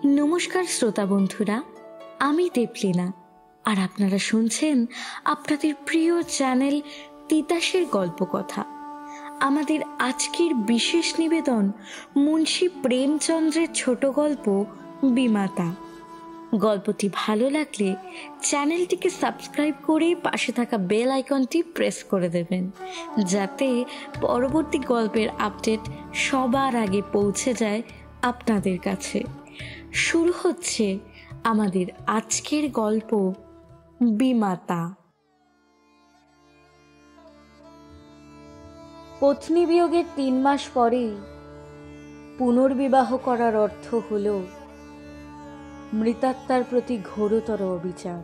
নমস্কার শ্রোতা বন্ধুরা, আমি দেবলীনা আর আপনারা শুনছেন আপনাদের প্রিয় চ্যানেল তিতাসের গল্প কথা। আমাদের আজকের বিশেষ নিবেদন মুন্সী প্রেমচন্দ্রের ছোট গল্প বিমাতা। গল্পটি ভালো লাগলে চ্যানেলটিকে সাবস্ক্রাইব করে পাশে থাকা বেল আইকনটি প্রেস করে দেবেন, যাতে পরবর্তী গল্পের আপডেট সবার আগে পৌঁছে যায় আপনাদের কাছে। শুরু হচ্ছে আমাদের আজকের গল্প বিমাতা। পত্নী বিয়োগের 3 মাস পরেই পুনর্বিবাহ করার অর্থ হল মৃতাত্মার প্রতি ঘোরতর অবিচার,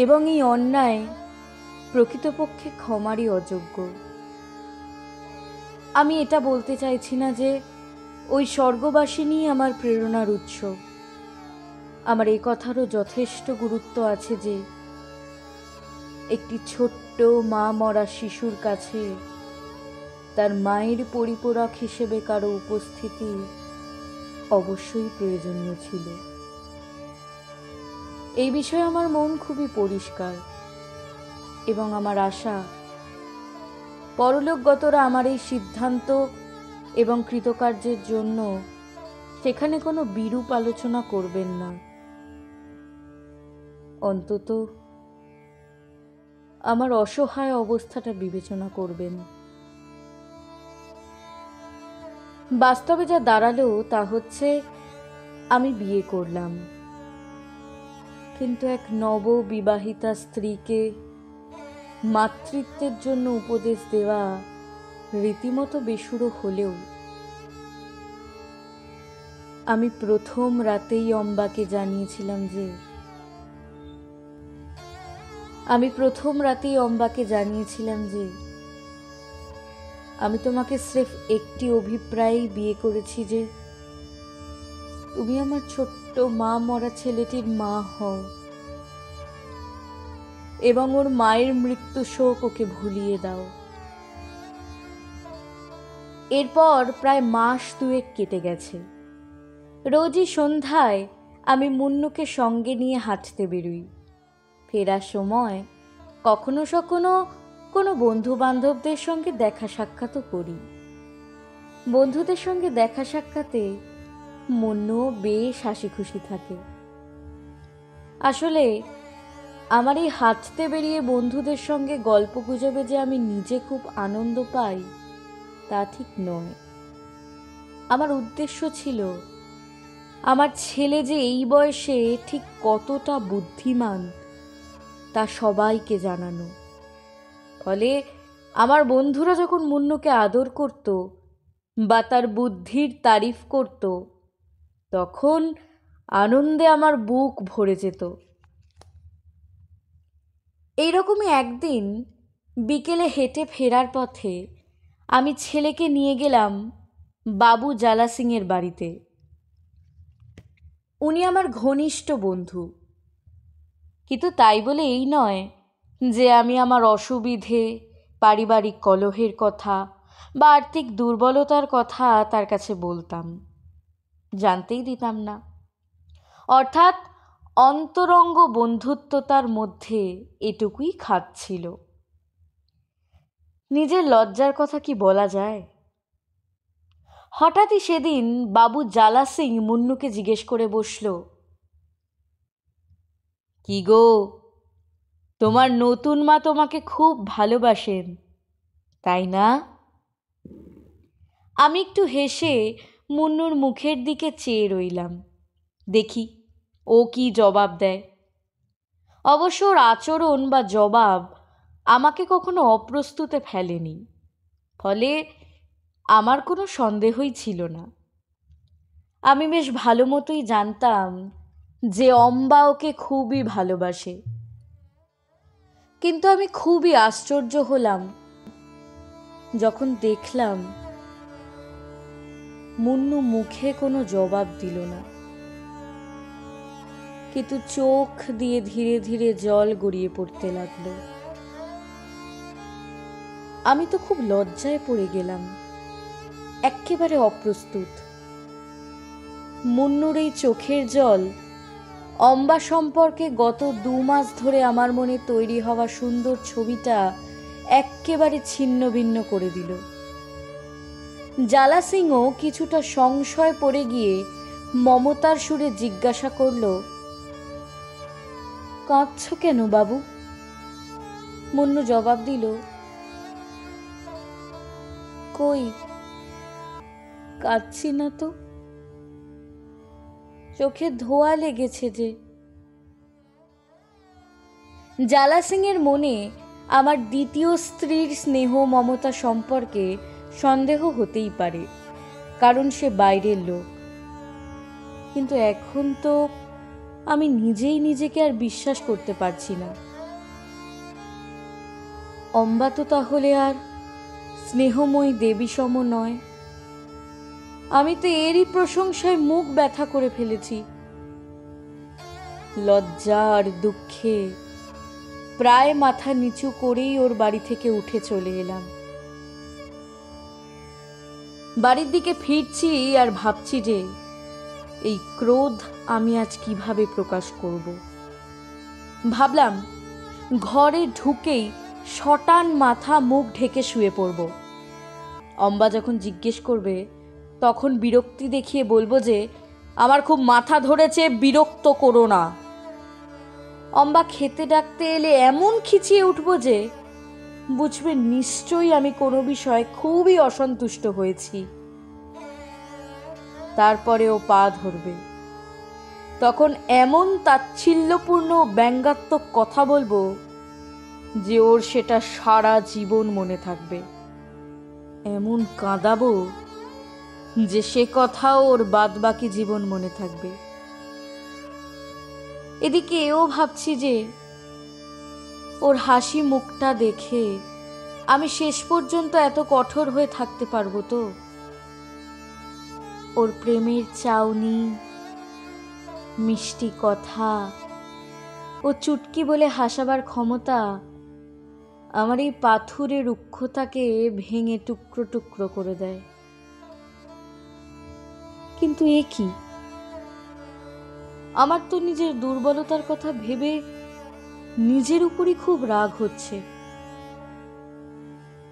এবং এই অন্যায় প্রকৃতপক্ষে ক্ষমারই অযোগ্য। আমি এটা বলতে চাইছি না যে ওই স্বর্গবাসিনী আমার প্রেরণার উৎস। আমার এই কথারও যথেষ্ট গুরুত্ব আছে যে একটি ছোট্ট মা মরা শিশুর কাছে তার মায়ের পরিপূরক হিসেবে কারো উপস্থিতি অবশ্যই প্রয়োজনীয় ছিল। এই বিষয়ে আমার মন খুবই পরিষ্কার, এবং আমার আশা পরলোকগতরা আমার এই সিদ্ধান্ত এবং কৃতকার্যের জন্য সেখানে কোনো বিরূপ আলোচনা করবেন না। অন্তত আমার অসহায় অবস্থাটা বিবেচনা করবেন। বাস্তবে যা দাঁড়ালো তা হচ্ছে, আমি বিয়ে করলাম, কিন্তু এক নববিবাহিতা স্ত্রীকে মাতৃত্বের জন্য উপদেশ দেওয়া রীতিমতো বেসুরো হলেও আমি প্রথম রাতেই অম্বাকে জানিয়েছিলাম যে আমি তোমাকে স্রেফ একটি অভিপ্রায়েই বিয়ে করেছি, যে তুমি আমার ছোট্ট মা মরা ছেলেটির মা হও এবং ওর মায়ের মৃত্যু শোক ওকে ভুলিয়ে দাও। এরপর প্রায় মাস 2 কেটে গেছে। রোজই সন্ধ্যায় আমি মুন্নুকে সঙ্গে নিয়ে হাঁটতে বেরোই। ফেরার সময় কখনো সখনো কোনো বন্ধু বান্ধবদের সঙ্গে দেখা সাক্ষাৎও করি। বন্ধুদের সঙ্গে দেখা সাক্ষাতে মুন্নুও বেশ হাসি খুশি থাকে। আসলে আমার এই হাঁটতে বেরিয়ে বন্ধুদের সঙ্গে গল্প গুজবে যে আমি নিজে খুব আনন্দ পাই তা ঠিক নয়। আমার উদ্দেশ্য ছিল আমার ছেলে যে এই বয়সে ঠিক কতটা বুদ্ধিমান তা সবাইকে জানানো। ফলে আমার বন্ধুরা যখন মুন্নুকে আদর করত বা তার বুদ্ধির তারিফ করত, তখন আনন্দে আমার বুক ভরে যেত। এইরকমই একদিন বিকেলে হেঁটে ফেরার পথে আমি ছেলেকে নিয়ে গেলাম বাবু জালা সিংয়ের বাড়িতে। উনি আমার ঘনিষ্ঠ বন্ধু, কিন্তু তাই বলে এই নয় যে আমি আমার অসুবিধে, পারিবারিক কলহের কথা বা আর্থিক দুর্বলতার কথা তার কাছে বলতাম, জানতেই দিতাম না। অর্থাৎ অন্তরঙ্গ বন্ধুত্বতার মধ্যে এটুকুই খাত ছিল। নিজের লজ্জার কথা কি বলা যায়? হঠাৎই সেদিন বাবু জালা সিং মুন্নুকে জিজ্ঞেস করে বসল, কি গো, তোমার নতুন মা তোমাকে খুব ভালোবাসেন, তাই না? আমি একটু হেসে মুন্নুর মুখের দিকে চেয়ে রইলাম, দেখি ও কি জবাব দেয়। অবশ্য ওর আচরণ বা জবাব আমাকে কখনো অপ্রস্তুতে ফেলেনি, ফলে আমার কোনো সন্দেহই ছিল না। আমি বেশ ভালো মতোই জানতাম যে অম্বা ওকে খুবই ভালোবাসে, কিন্তু আমি খুবই আশ্চর্য হলাম যখন দেখলাম মুন্নু মুখে কোনো জবাব দিল না, কিন্তু চোখ দিয়ে ধীরে ধীরে জল গড়িয়ে পড়তে লাগলো। আমি তো খুব লজ্জায় পড়ে গেলাম, এক্কেবারে অপ্রস্তুত। মুন্নুর এই চোখের জল অম্বা সম্পর্কে গত 2 মাস ধরে আমার মনে তৈরি হওয়া সুন্দর ছবিটা এক্কেবারে ছিন্ন ভিন্ন করে দিল। জালা সিংও কিছুটা সংশয় পড়ে গিয়ে মমতার সুরে জিজ্ঞাসা করল, কাঁদছ কেন বাবু? মুন্নু জবাব দিল, কই কাঁদছি না তো, চোখে ধোয়া লেগেছে যে। জালা সিং এর মনে আমার দ্বিতীয় স্ত্রীর স্নেহ মমতা সম্পর্কে সন্দেহ হতেই পারে, কারণ সে বাইরের লোক। কিন্তু এখন তো আমি নিজেই নিজেকে আর বিশ্বাস করতে পারছি না। অম্বা তো তাহলে আর স্নেহময়ী দেবী সম নয়। আমি তো এরই প্রশংসায় মুখ ব্যথা করে ফেলেছি। লজ্জা আর দুঃখে প্রায় মাথা নিচু করেই ওর বাড়ি থেকে উঠে চলে এলাম। বাড়ির দিকে ফিরছি আর ভাবছি যে এই ক্রোধ আমি আজ কিভাবে প্রকাশ করব। ভাবলাম ঘরে ঢুকেই শটান মাথা মুখ ঢেকে শুয়ে পড়ব। অম্বা যখন জিজ্ঞেস করবে তখন বিরক্তি দেখিয়ে বলবো যে আমার খুব মাথা ধরেছে, বিরক্ত করো না। অম্বা খেতে ডাকতে এলে এমন খিচিয়ে উঠব যে বুঝবে নিশ্চয়ই আমি কোনো বিষয়ে খুবই অসন্তুষ্ট হয়েছি। তারপরে ও পা ধরবে, তখন এমন তাচ্ছিল্যপূর্ণ ব্যঙ্গাত্মক কথা বলবো যে ওর সেটা সারা জীবন মনে থাকবে। এমন কাঁদাবো যে সে কথাও ওর বাদবাকি জীবন মনে থাকবে। এদিকে এও ভাবছি যে ওর হাসি মুখটা দেখে আমি শেষ পর্যন্ত এত কঠোর হয়ে থাকতে পারবো তো? ওর প্রেমের চাউনি, মিষ্টি কথা ও চুটকি বলে হাসাবার ক্ষমতা আমার এই পাথুরে রুক্ষতাকে ভেঙে টুকরো টুকরো করে দেয়। কিন্তু এ কি? আমার তো নিজের দুর্বলতার কথা ভেবে নিজের উপরই খুব রাগ হচ্ছে।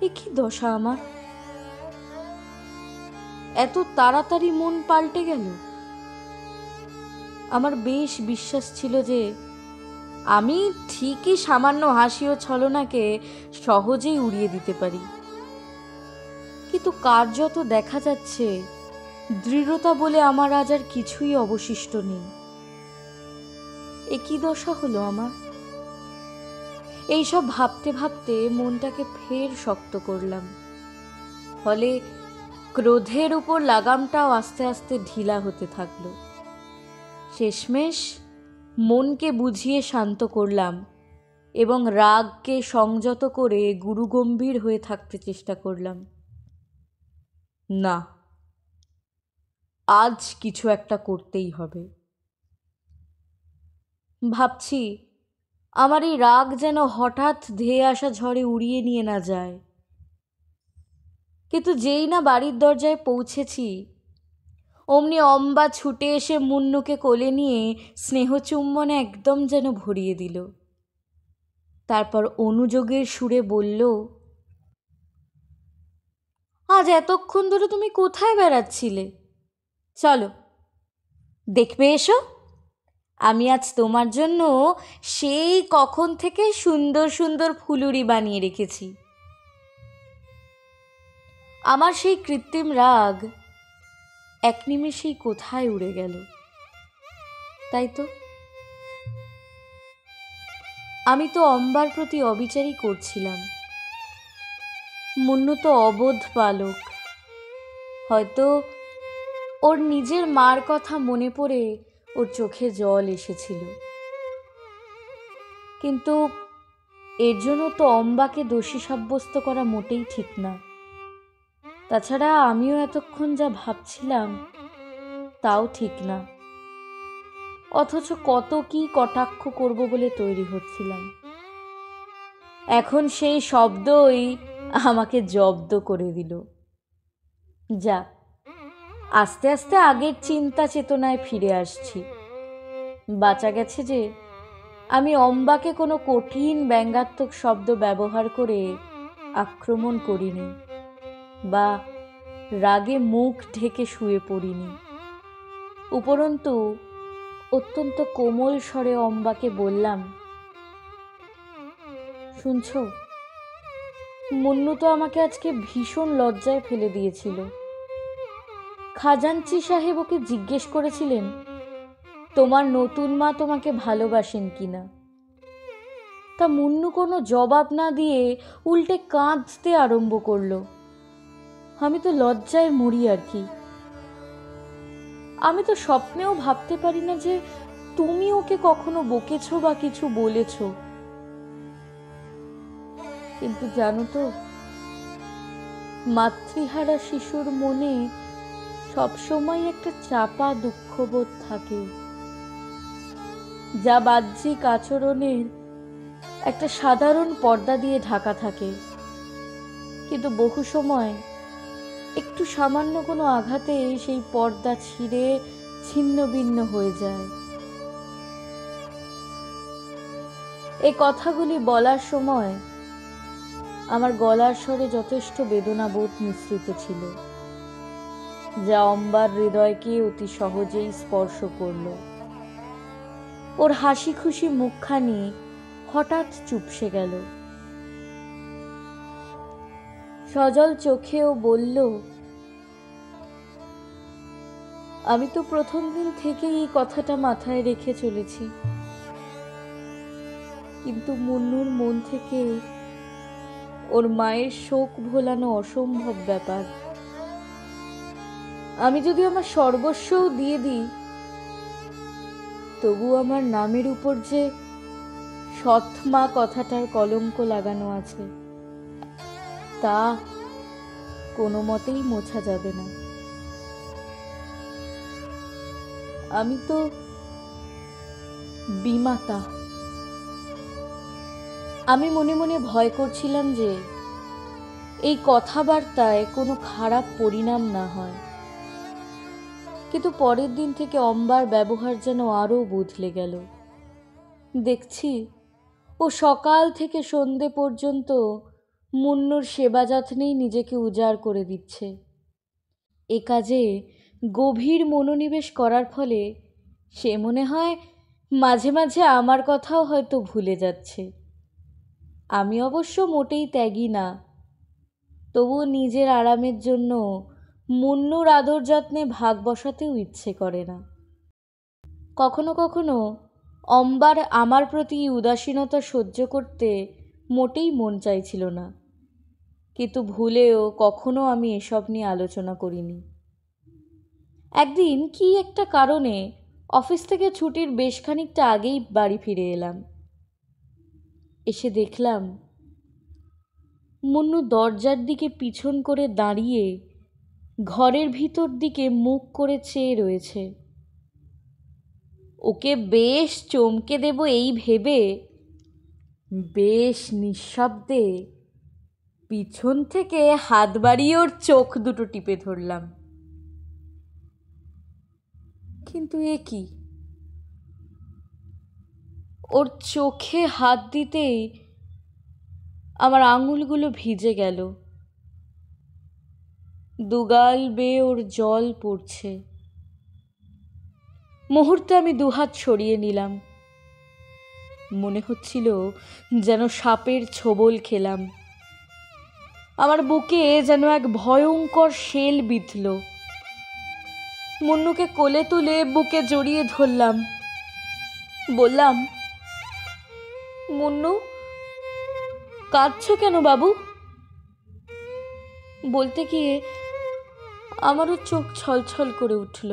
এ কি দশা আমার? এত তাড়াতাড়ি মন পাল্টে গেল। আমার বেশ বিশ্বাস ছিল যে আমি ঠিকই সামান্য হাসি ও ছলনাকে সহজেই উড়িয়ে দিতে পারি, কিন্তু কার্যত দেখা যাচ্ছে দৃঢ়তা বলে আমার আজ আর কিছুই অবশিষ্ট নেই। এ কি দশা হলো আমার? এইসব ভাবতে ভাবতে মনটাকে ফের শক্ত করলাম, ফলে ক্রোধের উপর লাগামটাও আস্তে আস্তে ঢিলা হতে থাকলো। শেষমেশ মনকে বুঝিয়ে শান্ত করলাম এবং রাগকে সংযত করে গুরুগম্ভীর হয়ে থাকতে চেষ্টা করলাম। না, আজ কিছু একটা করতেই হবে। ভাবছি আমার এই রাগ যেন হঠাৎ ধেয়ে আসা ঝড়ে উড়িয়ে নিয়ে না যায়। কিন্তু যেই না বাড়ির দরজায় পৌঁছেছি, অমনি অম্বা ছুটে এসে মুন্নুকে কোলে নিয়ে স্নেহচুম্বনে একদম যেন ভরিয়ে দিল। তারপর অনুযোগের সুরে বলল, আজ এতক্ষণ ধরে তুমি কোথায় বেড়াচ্ছিলে? চলো দেখবে, এসো। আমি আজ তোমার জন্য সেই কখন থেকে সুন্দর সুন্দর ফুলুরি বানিয়ে রেখেছি। আমার সেই কৃত্রিম রাগ এক নিমেষেই কোথায় উড়ে গেল, তাই তো? আমি তো অম্বার প্রতি অবিচারই করছিলাম। মুন্নু তো অবোধ বালক, হয়তো ওর নিজের মার কথা মনে পড়ে ওর চোখে জল এসেছিল। কিন্তু এর জন্য তো অম্বাকে দোষী সাব্যস্ত করা মোটেই ঠিক না। তাছাড়া আমিও এতক্ষণ যা ভাবছিলাম তাও ঠিক না, অথচ কত কি কটাক্ষ করব বলে তৈরি হচ্ছিলাম। এখন সেই শব্দই আমাকে জব্দ করে দিল। যাক, আস্তে আস্তে আগের চিন্তা চেতনায় ফিরে আসছি। বাঁচা গেছে যে আমি অম্বাকে কোনো কঠিন ব্যঙ্গাত্মক শব্দ ব্যবহার করে আক্রমণ করিনি বা রাগে মুখ ঢেকে শুয়ে পড়িনি। উপরন্তু অত্যন্ত কোমল স্বরে অম্বাকে বললাম, শুনছো, মুন্নু তো আমাকে আজকে ভীষণ লজ্জায় ফেলে দিয়েছিল। খাজাঞ্চি সাহেব ওকে জিজ্ঞেস করেছিলেন তোমার নতুন মা তোমাকে ভালোবাসেন কিনা। তা মুন্নু কোনো জবাব না দিয়ে উল্টে কাঁদতে আরম্ভ করলো। আমি তো লজ্জায় মরি আর কি। আমি তো স্বপ্নেও ভাবতে পারি না যে তুমি ওকে কখনো বকেছো বা কিছু বলেছো। কিন্তু জানো তো, মাতৃহারা শিশুর মনে সবসময় একটা চাপা দুঃখবোধ থাকে, যা বাহ্যিক আচরণের একটা সাধারণ পর্দা দিয়ে ঢাকা থাকে, কিন্তু বহু সময় একটু সামান্য কোনো আঘাতে সেই পর্দা ছিঁড়ে ছিন্ন ভিন্ন হয়ে যায়। এই কথাগুলি বলার সময় আমার গলার স্বরে যথেষ্ট বেদনাবোধ মিশ্রিত ছিল, যা অম্বার হৃদয়কে অতি সহজেই স্পর্শ করল। ওর হাসি খুশি মুখখানি হঠাৎ চুপসে গেল। সজল চোখেও বলল, আমি তো প্রথম দিন থেকেই এই কথাটা মাথায় রেখে চলেছি, কিন্তু মুন্নুর মন থেকে ওর মায়ের শোক ভোলানো অসম্ভব ব্যাপার। আমি যদি আমার সর্বস্বও দিয়ে দিই, তবু আমার নামের উপর যে সৎমা কথাটার কলঙ্ক লাগানো আছে, তা কোনো মতেই মোছা যাবে না। আমি তো বিমাতা। আমি মনে মনে ভয় করছিলাম যে এই কথাবার্তায় কোনো খারাপ পরিণাম না হয়, কিন্তু পরের দিন থেকে অম্বার ব্যবহার যেন আরও বদলে গেল। দেখছি ও সকাল থেকে সন্ধে পর্যন্ত মুন্নুর সেবা যত্নেই নিজেকে উজাড় করে দিচ্ছে। এ কাজে গভীর মনোনিবেশ করার ফলে সে মনে হয় মাঝে মাঝে আমার কথাও হয়তো ভুলে যাচ্ছে। আমি অবশ্য মোটেই ত্যাগী না, তবু নিজের আরামের জন্য মুন্নুর আদর যত্নে ভাগ বসাতেও ইচ্ছে করে না। কখনো কখনো অম্বার আমার প্রতি উদাসীনতা সহ্য করতে মোটেই মন চাইছিল না, কিন্তু ভুলেও কখনো আমি এসব নিয়ে আলোচনা করিনি। একদিন কি একটা কারণে অফিস থেকে ছুটির বেশ খানিকটা আগেই বাড়ি ফিরে এলাম। এসে দেখলাম মুন্নু দরজার দিকে পিছন করে দাঁড়িয়ে ঘরের ভিতর দিকে মুখ করে চেয়ে রয়েছে। ওকে বেশ চমকে দেব এই ভেবে বেশ নিঃশব্দে পিছন থেকে হাত বাড়িয়ে ওর চোখ দুটো টিপে ধরলাম। কিন্তু এ কি, ওর চোখে হাত দিতেই আমার আঙুলগুলো ভিজে গেল। দুগাল বেয়ে ওর জল পড়ছে। মুহূর্তে আমি দুহাত সরিয়ে নিলাম। মনে হচ্ছিল যেন সাপের ছোবল খেলাম। আমার বুকে যেন এক ভয়ঙ্কর শেল বিঁধল। মুন্নুকে কোলে তুলে বুকে জড়িয়ে ধরলাম। বললাম, মুন্নু, কাঁদছো কেন বাবু? বলতে গিয়ে আমারও চোখ ছলছল করে উঠল।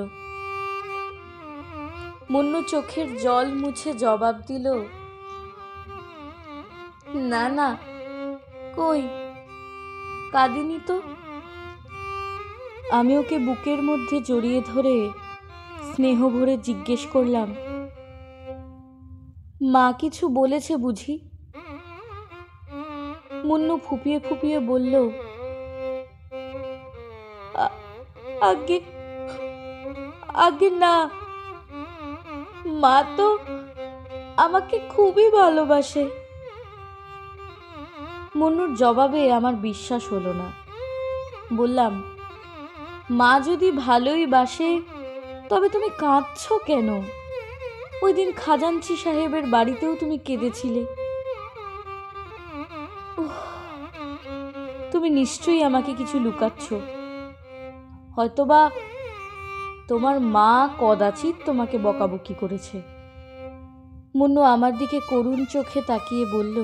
মুন্নু চোখের জল মুছে জবাব দিল, না না, কই, কাঁদিনি তো। আমি ওকে বুকের মধ্যে জড়িয়ে ধরে স্নেহ ভরে জিজ্ঞেস করলাম, মা কিছু বলেছে বুঝি? মুন্নু ফুপিয়ে ফুপিয়ে বলল, আগে আগে না, মা তো আমাকে খুবই ভালোবাসে। মুন্নুর জবাবে আমার বিশ্বাস হলো না। বললাম, মা যদি ভালোই বাসে তবে তুমি কাঁদছো কেন? ওই দিন খাজাঞ্চি সাহেবের বাড়িতেও তুমি কেঁদেছিলে। তুমি নিশ্চয়ই আমাকে কিছু লুকাচ্ছ। হয়তোবা তোমার মা কদাচিৎ তোমাকে বকাবকি করেছে। মুন্নু আমার দিকে করুণ চোখে তাকিয়ে বলল,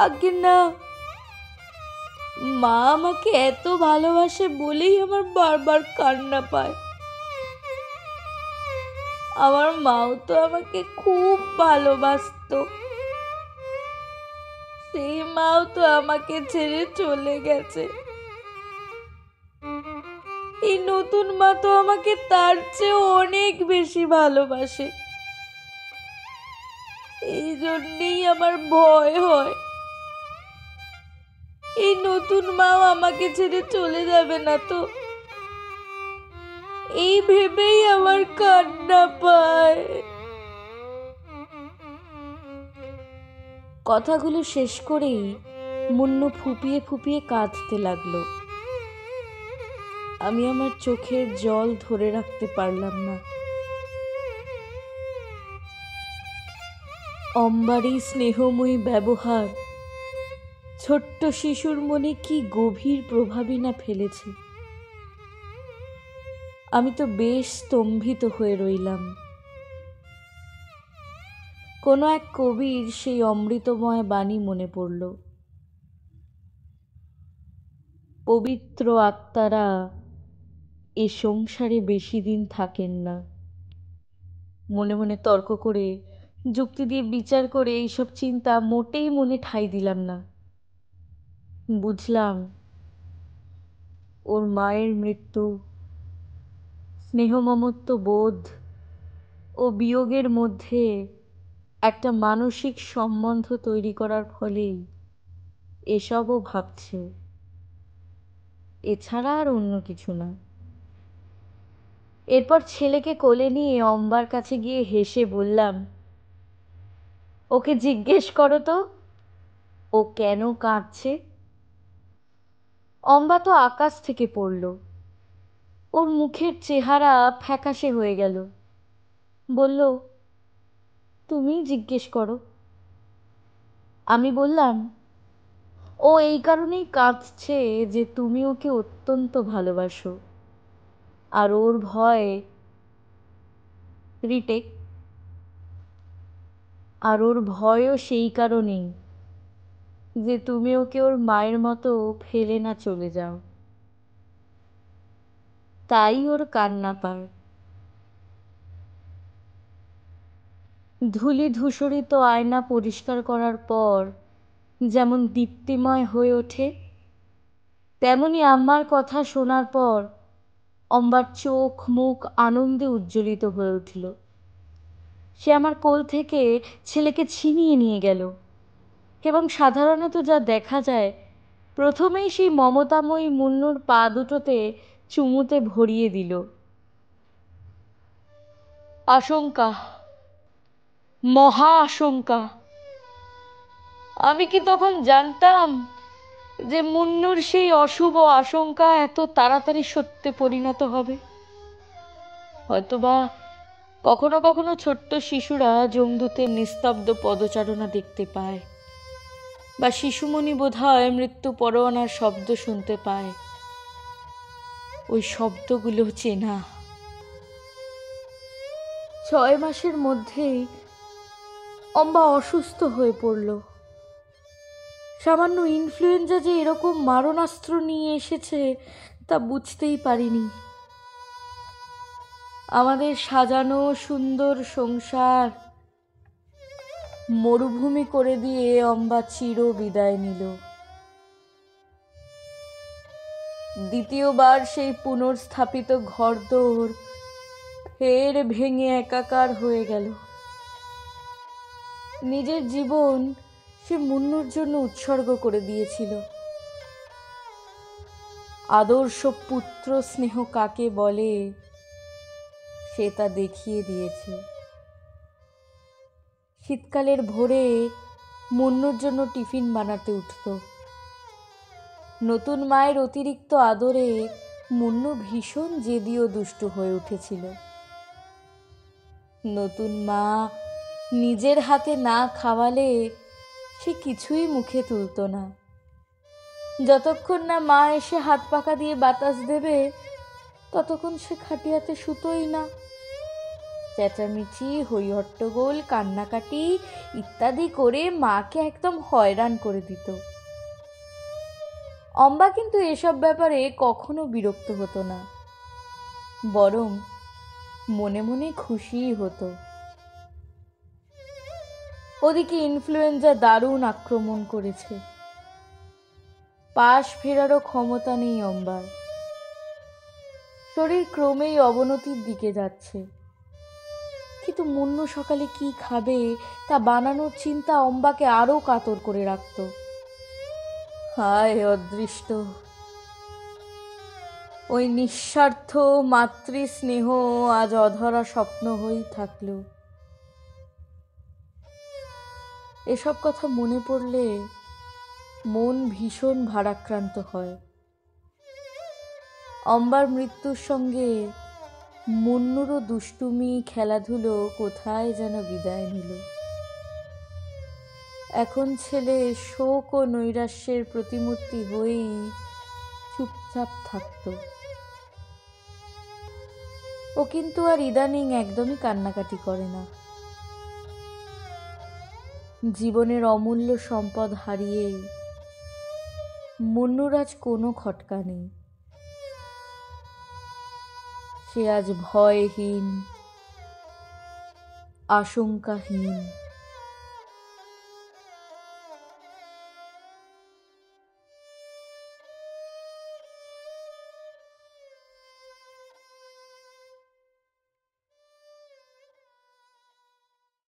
আগে না, মা আমাকে এত ভালোবাসে বলেই আমার বারবার কান্না পায়। আমার মাও তো আমাকে খুব ভালোবাসতো, সেই মাও তো আমাকে ছেড়ে চলে গেছে। এই নতুন মা তো আমাকে তার চেয়ে অনেক বেশি ভালোবাসে। এই জন্যেই আমার ভয় হয় এই নতুন মাও আমাকে ছেড়ে চলে যাবে না তো। এই ভেবেই আমার কান্না পায়। কথাগুলো শেষ করেই মুন্নু ফুপিয়ে ফুপিয়ে কাঁদতে লাগলো। আমি আমার চোখের জল ধরে রাখতে পারলাম না। অম্বারই স্নেহময়ী ব্যবহার ছোট্ট শিশুর মনে কি গভীর প্রভাবই না ফেলেছে। আমি তো বেশ স্তম্ভিত হয়ে রইলাম। কোনো এক কবির সেই অমৃতময় বাণী মনে পড়ল, পবিত্র আত্মারা এ সংসারে বেশি দিন থাকেন না। মনে মনে তর্ক করে, যুক্তি দিয়ে বিচার করে এইসব চিন্তা মোটেই মনে ঠাঁই দিলাম না। বুঝলাম, ওর মায়ের মৃত্যু, স্নেহ মমত্ব বোধ ও বিয়োগের মধ্যে একটা মানসিক সম্বন্ধ তৈরি করার ফলেই এসবও ভাবছে, এছাড়া আর অন্য কিছু না। এরপর ছেলেকে কোলে নিয়ে অম্বার কাছে গিয়ে হেসে বললাম, ওকে জিজ্ঞেস করো তো ও কেন কাঁদছে। অম্বা তো আকাশ থেকে পড়ল। ওর মুখের চেহারা ফ্যাকাশে হয়ে গেল। বলল, তুমিই জিজ্ঞেস করো। আমি বললাম, ও এই কারণেই কাঁদছে যে তুমি ওকে অত্যন্ত ভালোবাসো, আর ওর ভয় রিটেক, আর ওর ভয়ও সেই কারণেই যে তুমি ওকে ওর মায়ের মতো ফেলে না চলে যাও, তাই ওর কান্না পায়। ধূলি ধূসরিত আয়না পরিষ্কার করার পর যেমন দীপ্তিময় হয়ে ওঠে, তেমনি আমার কথা শোনার পর অম্বার চোখ মুখ আনন্দে উজ্জ্বলিত হয়ে উঠল। সে আমার কোল থেকে ছেলেকে ছিনিয়ে নিয়ে গেল এবং সাধারণত যা দেখা যায়, প্রথমেই সেই মমতাময়ী মুন্নুর পা দুটোতে চুমুতে ভরিয়ে দিল। আশঙ্কা, মহা আশঙ্কা। আমি কি তখন জানতাম যে মুন্নুর সেই অশুভ আশঙ্কা এত তাড়াতাড়ি সত্যে পরিণত হবে? হয়তোবা কখনো কখনো ছোট্ট শিশুরা যমদূতের নিস্তব্ধ পদচারণা দেখতে পায়, বা শিশুমণি বোধহয় মৃত্যু পরোয়ানার শব্দ শুনতে পায়। ওই শব্দগুলো চেনা। 6 মাসের মধ্যেই অম্বা অসুস্থ হয়ে পড়ল। সামান্য ইনফ্লুয়েঞ্জা যে এরকম মারণাস্ত্র নিয়ে এসেছে তা বুঝতেই পারিনি। আমাদের সাজানো সুন্দর সংসার মরুভূমি করে দিয়ে অম্বা চির বিদায় নিল। দ্বিতীয়বার সেই পুনর্স্থাপিত ঘরদোর ফের ভেঙে একাকার হয়ে গেল। নিজের জীবন সে মুন্নুর জন্য উৎসর্গ করে দিয়েছিল। আদর্শ পুত্র স্নেহ কাকে বলে সে তা দেখিয়ে দিয়েছে। শীতকালের ভোরে মুন্নুর জন্য টিফিন বানাতে উঠত। নতুন মায়ের অতিরিক্ত আদরে মুন্নু ভীষণ জেদি ও দুষ্টু হয়ে উঠেছিল। নতুন মা নিজের হাতে না খাওয়ালে সে কিছুই মুখে তুলত না। যতক্ষণ না মা এসে হাত পাকা দিয়ে বাতাস দেবে ততক্ষণ সে খাটিয়াতে শুতোই না। চেঁচামেচি, হই হট্টগোল, কান্নাকাটি ইত্যাদি করে মাকে একদম হয়রান করে দিত। অম্বা কিন্তু এসব ব্যাপারে কখনো বিরক্ত হতো না, বরং মনে মনে খুশিই হতো। ওদিকে ইনফ্লুয়েঞ্জা দারুণ আক্রমণ করেছে। পাশ ফেরারও ক্ষমতা নেই অম্বার। শরীর ক্রমেই অবনতির দিকে যাচ্ছে। কিন্তু মুন্নু সকালে কি খাবে তা বানানোর চিন্তা অম্বাকে আরো কাতর করে রাখত। হায় অদৃষ্ট, ওই নিঃস্বার্থ মাতৃস্নেহ আজ অধরা স্বপ্ন হয়েই থাকল। এসব কথা মনে পড়লে মন ভীষণ ভারাক্রান্ত হয়। অম্বার মৃত্যুর সঙ্গে মুন্নুরও দুষ্টুমি, খেলাধুলো কোথায় যেন বিদায় নিল। এখন ছেলে শোক ও নৈরাশ্যের প্রতিমূর্তি হয়েই চুপচাপ থাকত। ও কিন্তু আর ইদানিং একদমই কান্নাকাটি করে না। জীবনের অমূল্য সম্পদ হারিয়ে মুন্নুর আজ কোনো খটকা নেই। সে আজ ভয়হীন, আশঙ্কাহীন।